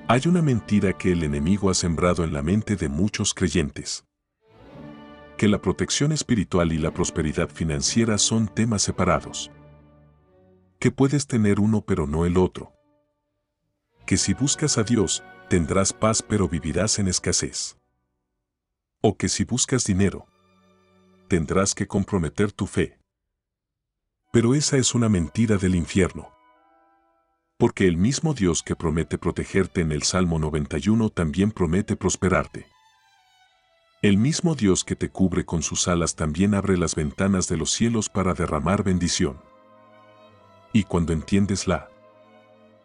Hay una mentira que el enemigo ha sembrado en la mente de muchos creyentes: que la protección espiritual y la prosperidad financiera son temas separados. Que puedes tener uno pero no el otro. Que si buscas a Dios, tendrás paz pero vivirás en escasez. O que si buscas dinero, tendrás que comprometer tu fe. Pero esa es una mentira del infierno. Porque el mismo Dios que promete protegerte en el Salmo 91 también promete prosperarte. El mismo Dios que te cubre con sus alas también abre las ventanas de los cielos para derramar bendición. Y cuando entiendes la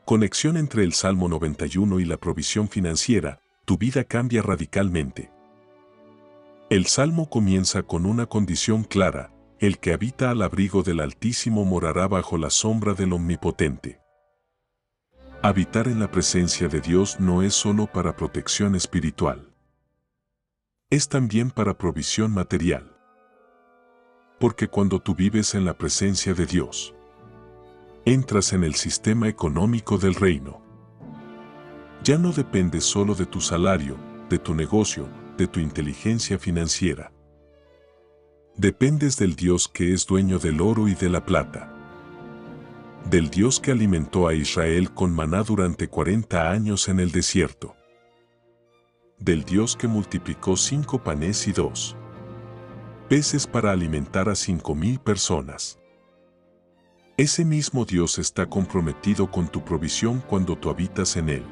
conexión entre el Salmo 91 y la provisión financiera, tu vida cambia radicalmente. El Salmo comienza con una condición clara: el que habita al abrigo del Altísimo morará bajo la sombra del Omnipotente. Habitar en la presencia de Dios no es solo para protección espiritual. Es también para provisión material. Porque cuando tú vives en la presencia de Dios, entras en el sistema económico del reino. Ya no dependes solo de tu salario, de tu negocio, de tu inteligencia financiera. Dependes del Dios que es dueño del oro y de la plata. Del Dios que alimentó a Israel con maná durante 40 años en el desierto. Del Dios que multiplicó 5 panes y 2 peces para alimentar a 5,000 personas. Ese mismo Dios está comprometido con tu provisión cuando tú habitas en Él.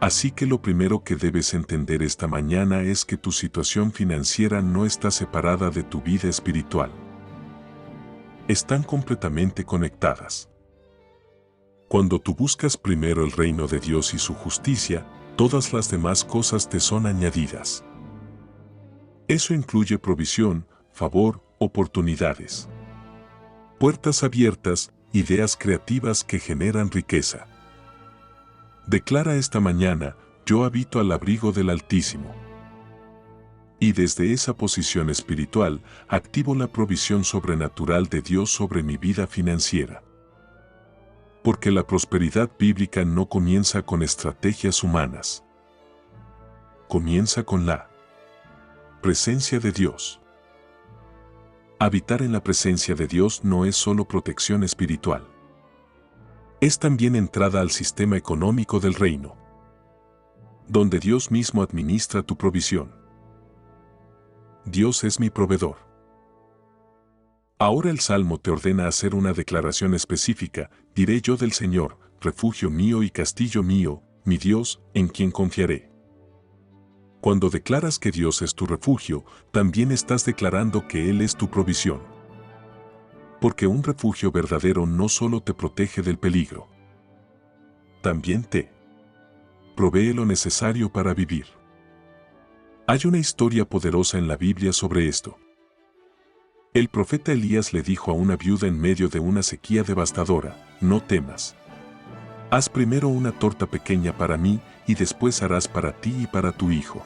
Así que lo primero que debes entender esta mañana es que tu situación financiera no está separada de tu vida espiritual. Están completamente conectadas. Cuando tú buscas primero el reino de Dios y su justicia, todas las demás cosas te son añadidas. Eso incluye provisión, favor, oportunidades, puertas abiertas, ideas creativas que generan riqueza. Declara esta mañana: yo habito al abrigo del Altísimo. Y desde esa posición espiritual, activo la provisión sobrenatural de Dios sobre mi vida financiera. Porque la prosperidad bíblica no comienza con estrategias humanas. Comienza con la presencia de Dios. Habitar en la presencia de Dios no es solo protección espiritual. Es también entrada al sistema económico del reino, donde Dios mismo administra tu provisión. Dios es mi proveedor. Ahora el Salmo te ordena hacer una declaración específica: diré yo del Señor, refugio mío y castillo mío, mi Dios, en quien confiaré. Cuando declaras que Dios es tu refugio, también estás declarando que Él es tu provisión. Porque un refugio verdadero no solo te protege del peligro, también te provee lo necesario para vivir. Hay una historia poderosa en la Biblia sobre esto. El profeta Elías le dijo a una viuda en medio de una sequía devastadora: no temas. Haz primero una torta pequeña para mí y después harás para ti y para tu hijo.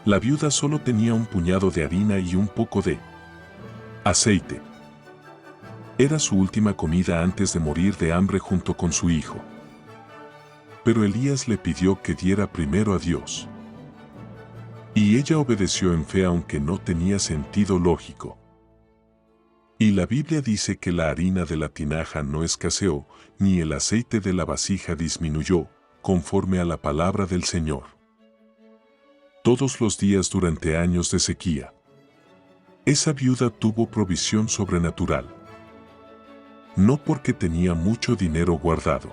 La viuda solo tenía un puñado de harina y un poco de aceite. Era su última comida antes de morir de hambre junto con su hijo. Pero Elías le pidió que diera primero a Dios. Y ella obedeció en fe aunque no tenía sentido lógico. Y la Biblia dice que la harina de la tinaja no escaseó, ni el aceite de la vasija disminuyó, conforme a la palabra del Señor. Todos los días durante años de sequía, esa viuda tuvo provisión sobrenatural. No porque tenía mucho dinero guardado,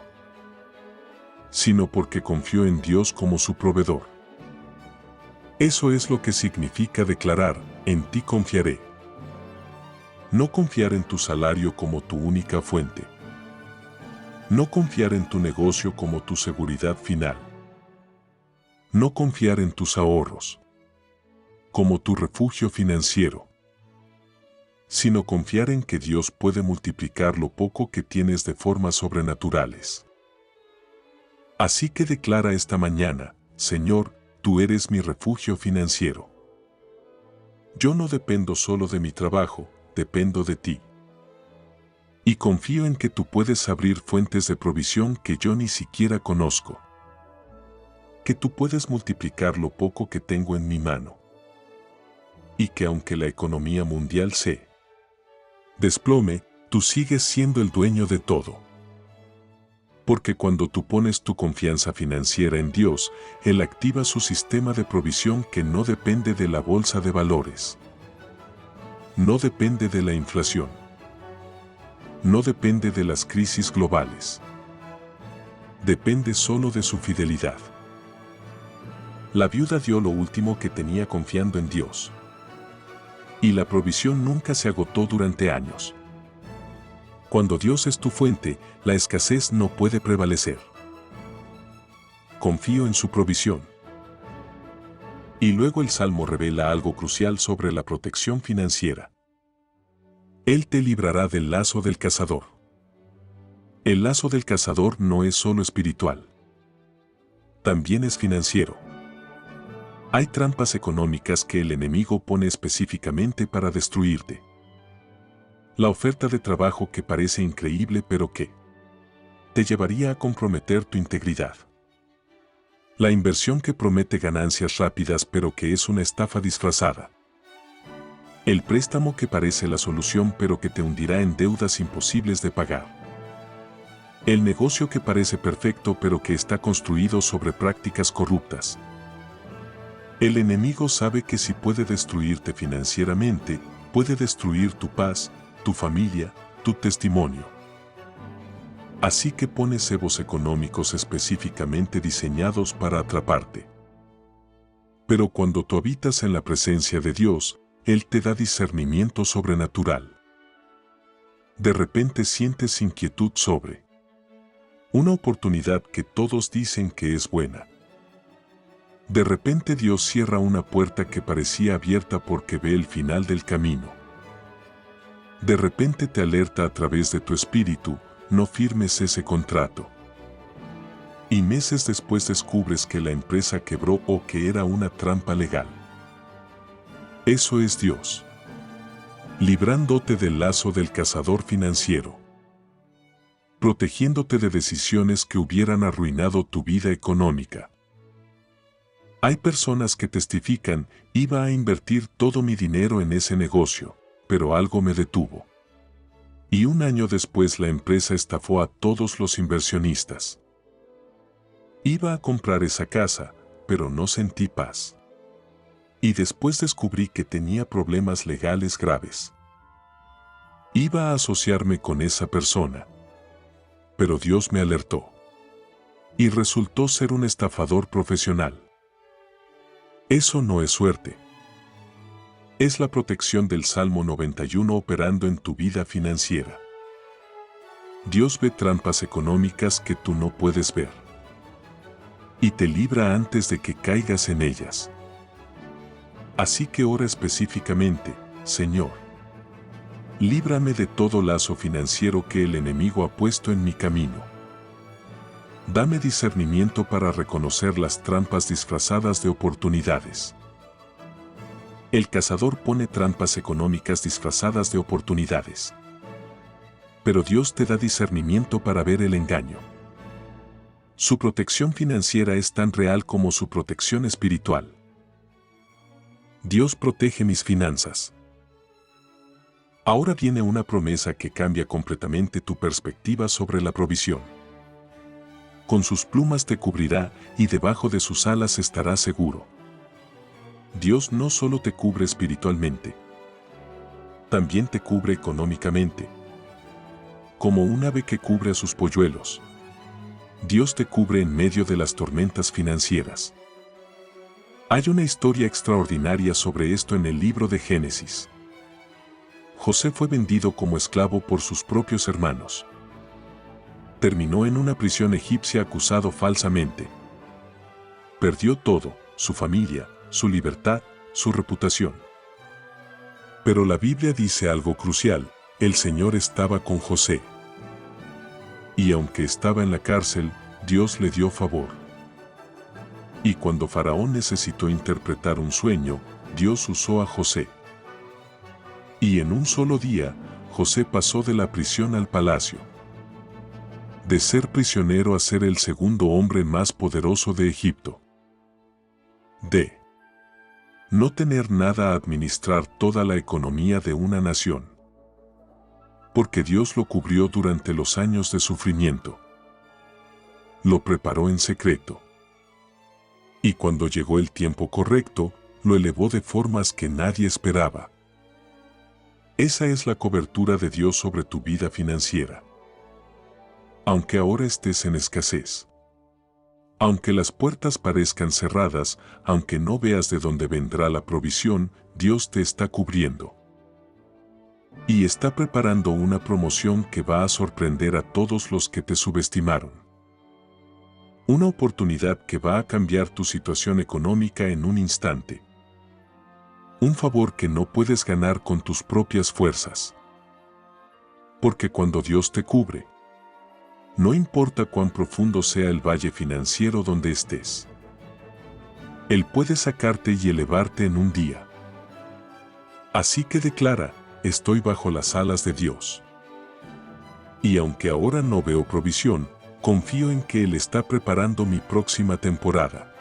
sino porque confió en Dios como su proveedor. Eso es lo que significa declarar: en ti confiaré. No confiar en tu salario como tu única fuente. No confiar en tu negocio como tu seguridad final. No confiar en tus ahorros como tu refugio financiero, sino confiar en que Dios puede multiplicar lo poco que tienes de formas sobrenaturales. Así que declara esta mañana: Señor, tú eres mi refugio financiero. Yo no dependo solo de mi trabajo, dependo de ti. Y confío en que tú puedes abrir fuentes de provisión que yo ni siquiera conozco. Que tú puedes multiplicar lo poco que tengo en mi mano. Y que aunque la economía mundial se desplome, tú sigues siendo el dueño de todo. Porque cuando tú pones tu confianza financiera en Dios, Él activa su sistema de provisión que no depende de la bolsa de valores. No depende de la inflación. No depende de las crisis globales. Depende solo de su fidelidad. La viuda dio lo último que tenía confiando en Dios. Y la provisión nunca se agotó durante años. Cuando Dios es tu fuente, la escasez no puede prevalecer. Confío en su provisión. Y luego el Salmo revela algo crucial sobre la protección financiera. Él te librará del lazo del cazador. El lazo del cazador no es solo espiritual. También es financiero. Hay trampas económicas que el enemigo pone específicamente para destruirte. La oferta de trabajo que parece increíble pero que te llevaría a comprometer tu integridad. La inversión que promete ganancias rápidas pero que es una estafa disfrazada. El préstamo que parece la solución pero que te hundirá en deudas imposibles de pagar. El negocio que parece perfecto pero que está construido sobre prácticas corruptas. El enemigo sabe que si puede destruirte financieramente, puede destruir tu paz, tu familia, tu testimonio. Así que pone cebos económicos específicamente diseñados para atraparte. Pero cuando tú habitas en la presencia de Dios, Él te da discernimiento sobrenatural. De repente sientes inquietud sobre una oportunidad que todos dicen que es buena. De repente Dios cierra una puerta que parecía abierta porque ve el final del camino. De repente te alerta a través de tu espíritu, no firmes ese contrato. Y meses después descubres que la empresa quebró o que era una trampa legal. Eso es Dios, librándote del lazo del cazador financiero, protegiéndote de decisiones que hubieran arruinado tu vida económica. Hay personas que testifican, iba a invertir todo mi dinero en ese negocio, pero algo me detuvo. Y un año después la empresa estafó a todos los inversionistas. Iba a comprar esa casa, pero no sentí paz. Y después descubrí que tenía problemas legales graves. Iba a asociarme con esa persona. Pero Dios me alertó. Y resultó ser un estafador profesional. Eso no es suerte. Es la protección del Salmo 91 operando en tu vida financiera. Dios ve trampas económicas que tú no puedes ver. Y te libra antes de que caigas en ellas. Así que ora específicamente, Señor, líbrame de todo lazo financiero que el enemigo ha puesto en mi camino. Dame discernimiento para reconocer las trampas disfrazadas de oportunidades. El cazador pone trampas económicas disfrazadas de oportunidades. Pero Dios te da discernimiento para ver el engaño. Su protección financiera es tan real como su protección espiritual. Dios protege mis finanzas. Ahora viene una promesa que cambia completamente tu perspectiva sobre la provisión. Con sus plumas te cubrirá y debajo de sus alas estarás seguro. Dios no solo te cubre espiritualmente, también te cubre económicamente. Como un ave que cubre a sus polluelos, Dios te cubre en medio de las tormentas financieras. Hay una historia extraordinaria sobre esto en el libro de Génesis. José fue vendido como esclavo por sus propios hermanos. Terminó en una prisión egipcia acusado falsamente. Perdió todo, su familia, su libertad, su reputación. Pero la Biblia dice algo crucial, el Señor estaba con José. Y aunque estaba en la cárcel, Dios le dio favor. Y cuando Faraón necesitó interpretar un sueño, Dios usó a José. Y en un solo día, José pasó de la prisión al palacio. De ser prisionero a ser el segundo hombre más poderoso de Egipto. De no tener nada a administrar toda la economía de una nación. Porque Dios lo cubrió durante los años de sufrimiento. Lo preparó en secreto. Y cuando llegó el tiempo correcto, lo elevó de formas que nadie esperaba. Esa es la cobertura de Dios sobre tu vida financiera. Aunque ahora estés en escasez. Aunque las puertas parezcan cerradas, aunque no veas de dónde vendrá la provisión, Dios te está cubriendo. Y está preparando una promoción que va a sorprender a todos los que te subestimaron. Una oportunidad que va a cambiar tu situación económica en un instante. Un favor que no puedes ganar con tus propias fuerzas. Porque cuando Dios te cubre, no importa cuán profundo sea el valle financiero donde estés, Él puede sacarte y elevarte en un día. Así que declara, estoy bajo las alas de Dios. Y aunque ahora no veo provisión, confío en que Él está preparando mi próxima temporada.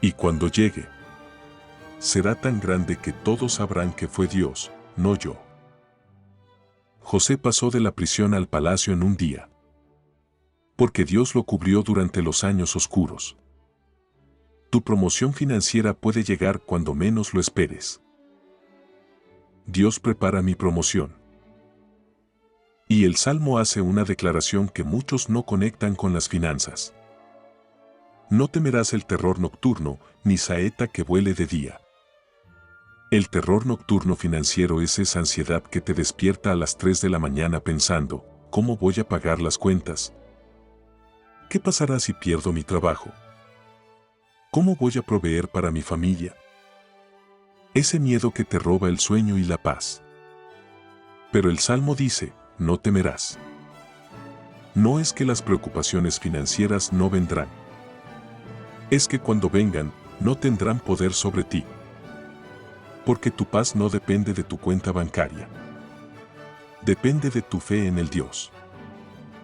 Y cuando llegue, será tan grande que todos sabrán que fue Dios, no yo. José pasó de la prisión al palacio en un día. Porque Dios lo cubrió durante los años oscuros. Tu promoción financiera puede llegar cuando menos lo esperes. Dios prepara mi promoción. Y el Salmo hace una declaración que muchos no conectan con las finanzas. No temerás el terror nocturno, ni saeta que vuele de día. El terror nocturno financiero es esa ansiedad que te despierta a las 3 de la mañana pensando, ¿cómo voy a pagar las cuentas? ¿Qué pasará si pierdo mi trabajo? ¿Cómo voy a proveer para mi familia? Ese miedo que te roba el sueño y la paz. Pero el Salmo dice, no temerás. No es que las preocupaciones financieras no vendrán. Es que cuando vengan, no tendrán poder sobre ti. Porque tu paz no depende de tu cuenta bancaria. Depende de tu fe en el Dios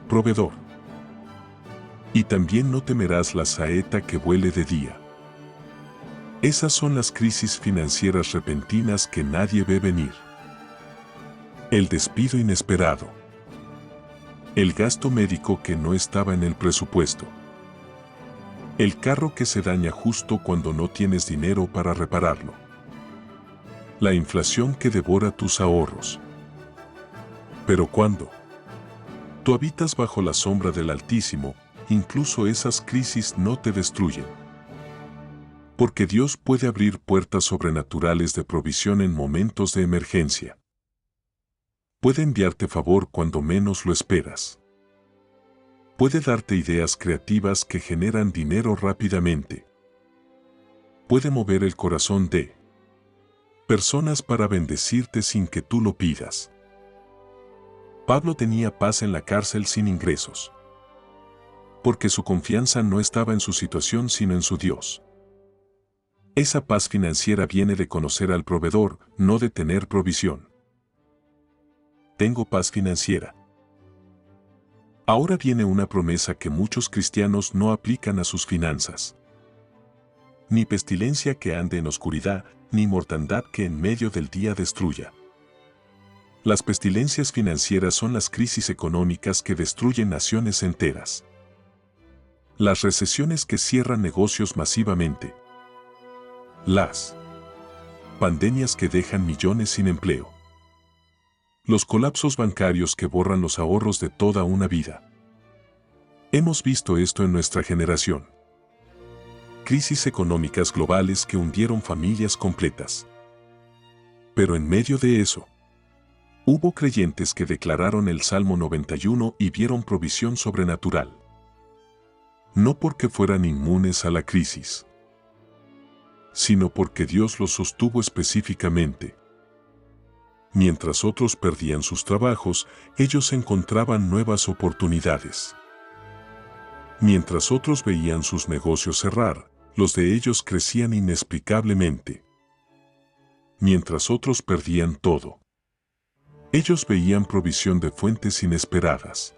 proveedor. Y también no temerás la saeta que vuele de día. Esas son las crisis financieras repentinas que nadie ve venir. El despido inesperado. El gasto médico que no estaba en el presupuesto. El carro que se daña justo cuando no tienes dinero para repararlo. La inflación que devora tus ahorros. Pero cuando tú habitas bajo la sombra del Altísimo, incluso esas crisis no te destruyen. Porque Dios puede abrir puertas sobrenaturales de provisión en momentos de emergencia. Puede enviarte favor cuando menos lo esperas. Puede darte ideas creativas que generan dinero rápidamente. Puede mover el corazón de personas para bendecirte sin que tú lo pidas. Pablo tenía paz en la cárcel sin ingresos. Porque su confianza no estaba en su situación sino en su Dios. Esa paz financiera viene de conocer al proveedor, no de tener provisión. Tengo paz financiera. Ahora viene una promesa que muchos cristianos no aplican a sus finanzas. Ni pestilencia que ande en oscuridad, ni mortandad que en medio del día destruya. Las pestilencias financieras son las crisis económicas que destruyen naciones enteras. Las recesiones que cierran negocios masivamente. Las pandemias que dejan millones sin empleo. Los colapsos bancarios que borran los ahorros de toda una vida. Hemos visto esto en nuestra generación. Crisis económicas globales que hundieron familias completas. Pero en medio de eso, hubo creyentes que declararon el Salmo 91 y vieron provisión sobrenatural. No porque fueran inmunes a la crisis, sino porque Dios los sostuvo específicamente. Mientras otros perdían sus trabajos, ellos encontraban nuevas oportunidades. Mientras otros veían sus negocios cerrar, los de ellos crecían inexplicablemente. Mientras otros perdían todo, Ellos veían provisión de fuentes inesperadas.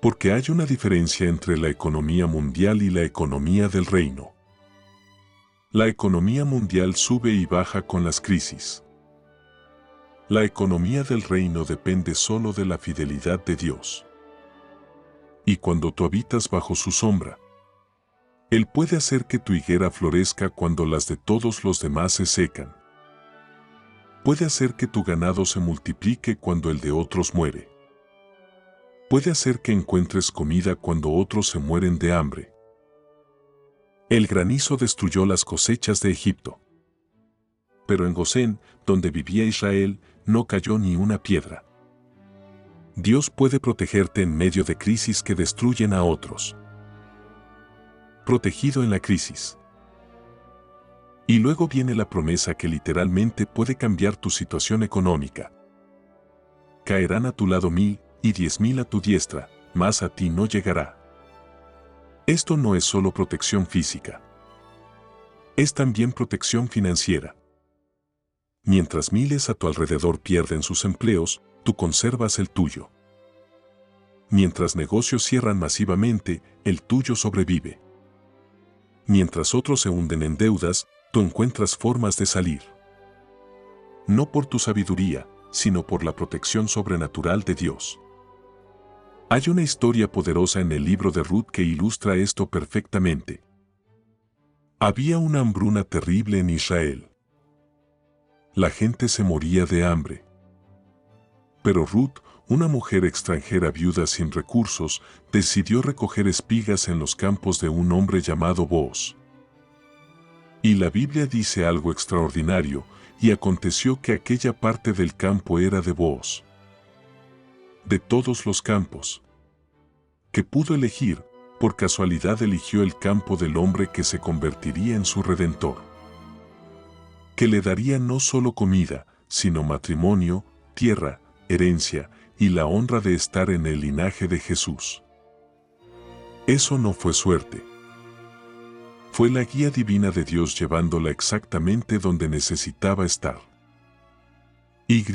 Porque hay una diferencia entre la economía mundial y la economía del reino. La economía mundial sube y baja con las crisis. La economía del reino depende solo de la fidelidad de Dios. Y cuando tú habitas bajo su sombra, Él puede hacer que tu higuera florezca cuando las de todos los demás se secan. Puede hacer que tu ganado se multiplique cuando el de otros muere. Puede hacer que encuentres comida cuando otros se mueren de hambre. El granizo destruyó las cosechas de Egipto. Pero en Gosén, donde vivía Israel, no cayó ni una piedra. Dios puede protegerte en medio de crisis que destruyen a otros. Protegido en la crisis. Y luego viene la promesa que literalmente puede cambiar tu situación económica. Caerán a tu lado 1000 y 10.000 a tu diestra, mas a ti no llegará. Esto no es solo protección física. Es también protección financiera. Mientras miles a tu alrededor pierden sus empleos, tú conservas el tuyo. Mientras negocios cierran masivamente, el tuyo sobrevive. Mientras otros se hunden en deudas, tú encuentras formas de salir. No por tu sabiduría, sino por la protección sobrenatural de Dios. Hay una historia poderosa en el libro de Ruth que ilustra esto perfectamente. Había una hambruna terrible en Israel. La gente se moría de hambre. Pero Ruth, una mujer extranjera viuda sin recursos, decidió recoger espigas en los campos de un hombre llamado Booz. Y la Biblia dice algo extraordinario, y aconteció que aquella parte del campo era de Booz. De todos los campos que pudo elegir, por casualidad eligió el campo del hombre que se convertiría en su redentor, que le daría no solo comida, sino matrimonio, tierra, herencia y la honra de estar en el linaje de Jesús. Eso no fue suerte. Fue la guía divina de Dios llevándola exactamente donde necesitaba estar. Y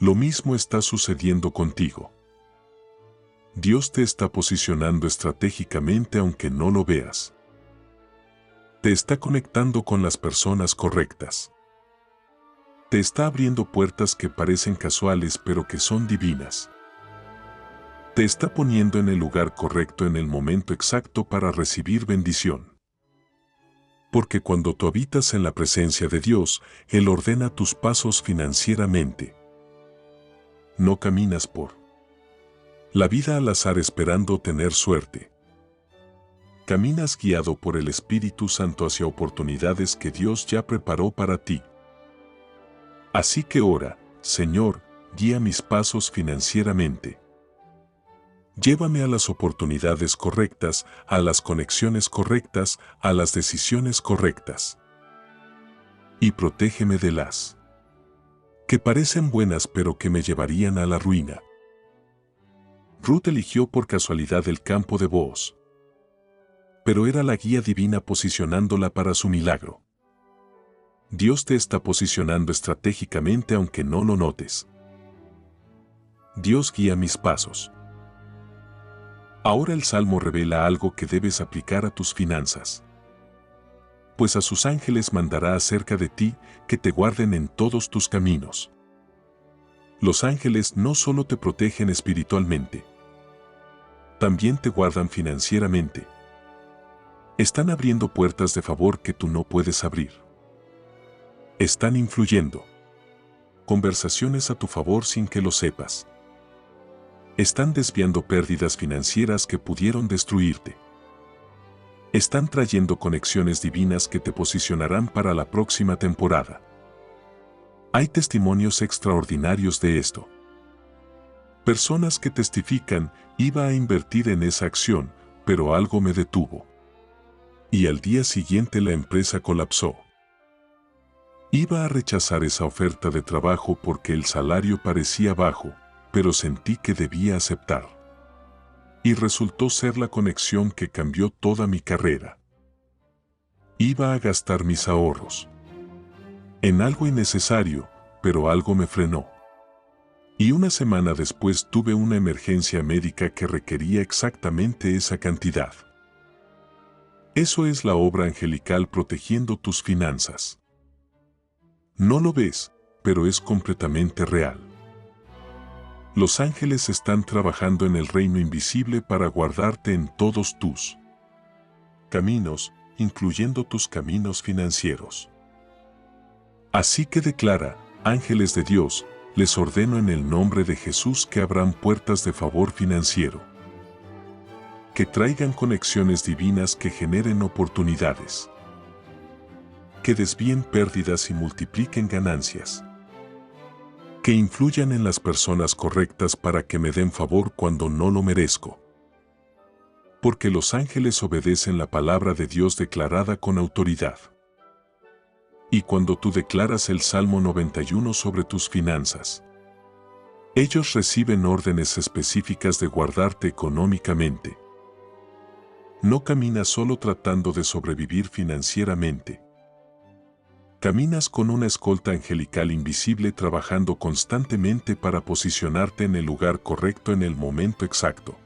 lo mismo está sucediendo contigo. Dios te está posicionando estratégicamente aunque no lo veas. Te está conectando con las personas correctas. Te está abriendo puertas que parecen casuales pero que son divinas. Te está poniendo en el lugar correcto en el momento exacto para recibir bendición. Porque cuando tú habitas en la presencia de Dios, Él ordena tus pasos financieramente. No caminas por la vida al azar esperando tener suerte. Caminas guiado por el Espíritu Santo hacia oportunidades que Dios ya preparó para ti. Así que ora, Señor, guía mis pasos financieramente. Llévame a las oportunidades correctas, a las conexiones correctas, a las decisiones correctas. Y protégeme de las que parecen buenas pero que me llevarían a la ruina. Ruth eligió por casualidad el campo de Booz. Pero era la guía divina posicionándola para su milagro. Dios te está posicionando estratégicamente aunque no lo notes. Dios guía mis pasos. Ahora el Salmo revela algo que debes aplicar a tus finanzas. Pues a sus ángeles mandará acerca de ti que te guarden en todos tus caminos. Los ángeles no solo te protegen espiritualmente, también te guardan financieramente. Están abriendo puertas de favor que tú no puedes abrir. Están influyendo conversaciones a tu favor sin que lo sepas. Están desviando pérdidas financieras que pudieron destruirte. Están trayendo conexiones divinas que te posicionarán para la próxima temporada. Hay testimonios extraordinarios de esto. Personas que testifican, iba a invertir en esa acción, pero algo me detuvo. Y al día siguiente la empresa colapsó. Iba a rechazar esa oferta de trabajo porque el salario parecía bajo, pero sentí que debía aceptar. Y resultó ser la conexión que cambió toda mi carrera. Iba a gastar mis ahorros en algo innecesario, pero algo me frenó. Y una semana después tuve una emergencia médica que requería exactamente esa cantidad. Eso es la obra angelical protegiendo tus finanzas. No lo ves, pero es completamente real. Los ángeles están trabajando en el reino invisible para guardarte en todos tus caminos, incluyendo tus caminos financieros. Así que declara, ángeles de Dios, les ordeno en el nombre de Jesús que abran puertas de favor financiero. Que traigan conexiones divinas que generen oportunidades. Que desvíen pérdidas y multipliquen ganancias. Que influyan en las personas correctas para que me den favor cuando no lo merezco. Porque los ángeles obedecen la palabra de Dios declarada con autoridad. Y cuando tú declaras el Salmo 91 sobre tus finanzas, ellos reciben órdenes específicas de guardarte económicamente. No caminas solo tratando de sobrevivir financieramente. Caminas con una escolta angelical invisible trabajando constantemente para posicionarte en el lugar correcto en el momento exacto.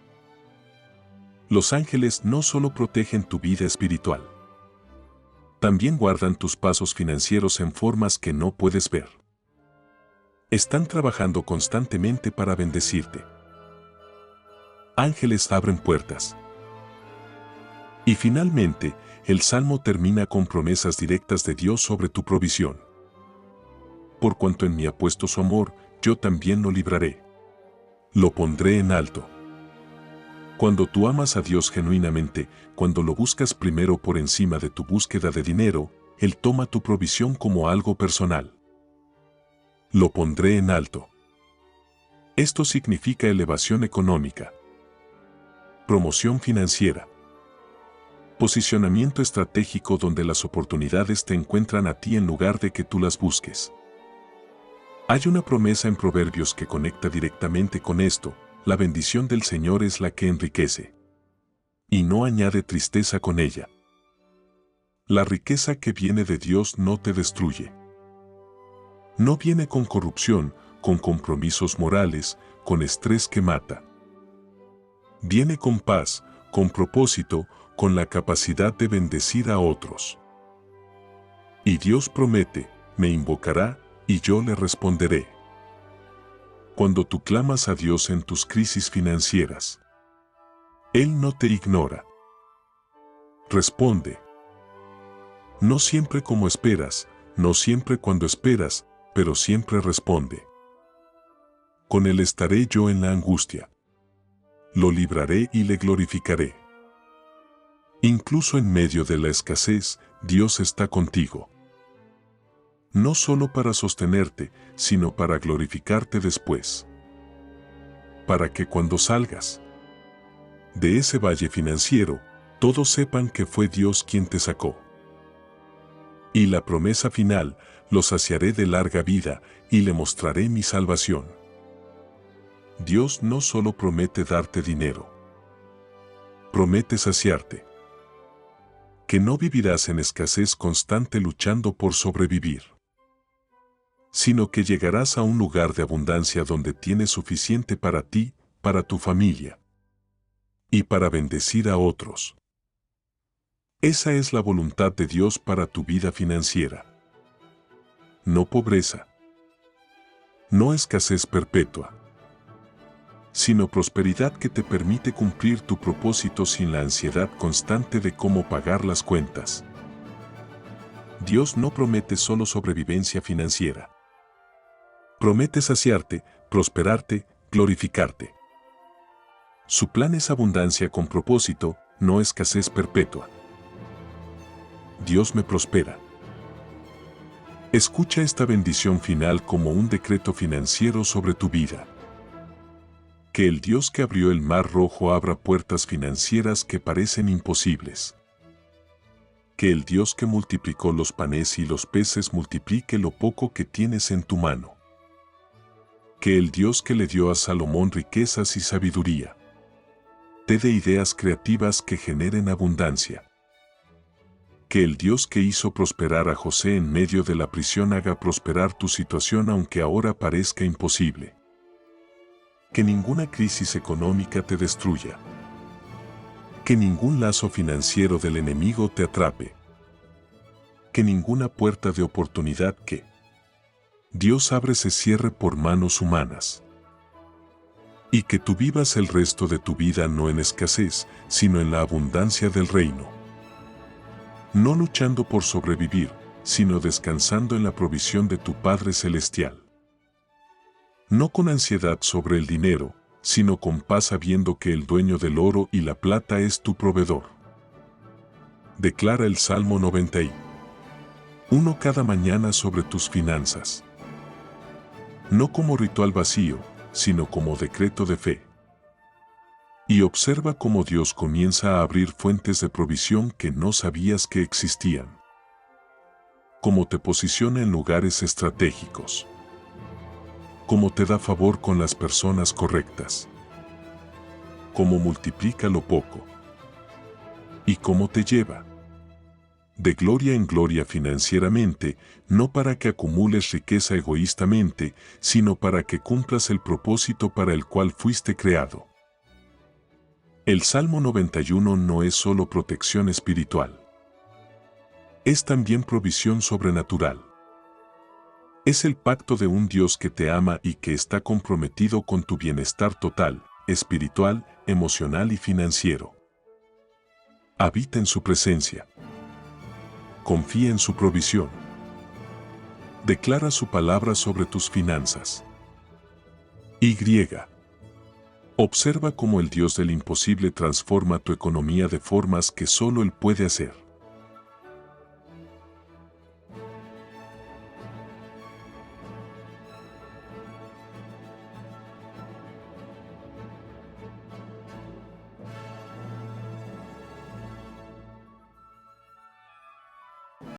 Los ángeles no solo protegen tu vida espiritual, también guardan tus pasos financieros en formas que no puedes ver. Están trabajando constantemente para bendecirte. Ángeles abren puertas. Y finalmente, el Salmo termina con promesas directas de Dios sobre tu provisión. Por cuanto en mí ha puesto su amor, yo también lo libraré. Lo pondré en alto. Cuando tú amas a Dios genuinamente, cuando lo buscas primero por encima de tu búsqueda de dinero, Él toma tu provisión como algo personal. Lo pondré en alto. Esto significa elevación económica, promoción financiera, posicionamiento estratégico donde las oportunidades te encuentran a ti en lugar de que tú las busques. Hay una promesa en Proverbios que conecta directamente con esto: la bendición del Señor es la que enriquece, y no añade tristeza con ella. La riqueza que viene de Dios no te destruye. No viene con corrupción, con compromisos morales, con estrés que mata. Viene con paz, con propósito, con la capacidad de bendecir a otros. Y Dios promete, me invocará, y yo le responderé. Cuando tú clamas a Dios en tus crisis financieras, Él no te ignora. Responde. No siempre como esperas, no siempre cuando esperas, pero siempre responde. Con Él estaré yo en la angustia. Lo libraré y le glorificaré. Incluso en medio de la escasez, Dios está contigo. No solo para sostenerte, sino para glorificarte después. Para que cuando salgas de ese valle financiero, todos sepan que fue Dios quien te sacó. Y la promesa final: lo saciaré de larga vida y le mostraré mi salvación. Dios no solo promete darte dinero, promete saciarte. Que no vivirás en escasez constante luchando por sobrevivir, sino que llegarás a un lugar de abundancia donde tienes suficiente para ti, para tu familia y para bendecir a otros. Esa es la voluntad de Dios para tu vida financiera. No pobreza, no escasez perpetua, sino prosperidad que te permite cumplir tu propósito sin la ansiedad constante de cómo pagar las cuentas. Dios no promete solo sobrevivencia financiera. Promete saciarte, prosperarte, glorificarte. Su plan es abundancia con propósito, no escasez perpetua. Dios me prospera. Escucha esta bendición final como un decreto financiero sobre tu vida. Que el Dios que abrió el Mar Rojo abra puertas financieras que parecen imposibles. Que el Dios que multiplicó los panes y los peces multiplique lo poco que tienes en tu mano. Que el Dios que le dio a Salomón riquezas y sabiduría te dé ideas creativas que generen abundancia. Que el Dios que hizo prosperar a José en medio de la prisión haga prosperar tu situación aunque ahora parezca imposible. Que ninguna crisis económica te destruya. Que ningún lazo financiero del enemigo te atrape. Que ninguna puerta de oportunidad que Dios abre se cierre por manos humanas. Y que tú vivas el resto de tu vida no en escasez, sino en la abundancia del reino. No luchando por sobrevivir, sino descansando en la provisión de tu Padre Celestial. No con ansiedad sobre el dinero, sino con paz sabiendo que el dueño del oro y la plata es tu proveedor. Declara el Salmo 91 cada mañana sobre tus finanzas. No como ritual vacío, sino como decreto de fe. Y observa cómo Dios comienza a abrir fuentes de provisión que no sabías que existían. Cómo te posiciona en lugares estratégicos. Cómo te da favor con las personas correctas. Cómo multiplica lo poco. Y cómo te lleva de gloria en gloria financieramente, no para que acumules riqueza egoístamente, sino para que cumplas el propósito para el cual fuiste creado. El Salmo 91 no es solo protección espiritual. Es también provisión sobrenatural. Es el pacto de un Dios que te ama y que está comprometido con tu bienestar total, espiritual, emocional y financiero. Habita en su presencia. Confía en su provisión. Declara su palabra sobre tus finanzas. Y. Observa cómo el Dios del imposible transforma tu economía de formas que solo Él puede hacer.